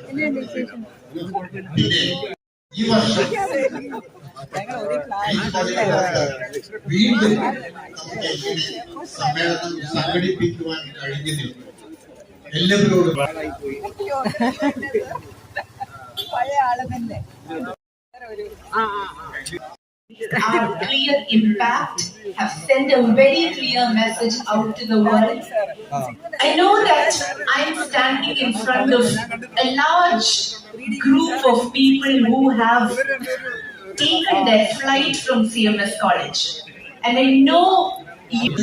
പിന്നെ ഈ വർഷം വീണ്ടും സമ്മേളനം സംഘടിപ്പിക്കുവാൻ കഴിഞ്ഞതിൽ എല്ലാവരോടും our clear impact have sent a very clear message out to the world. I know that I'm standing in front of a large group of people who have taken their flight from CMS College, and I know you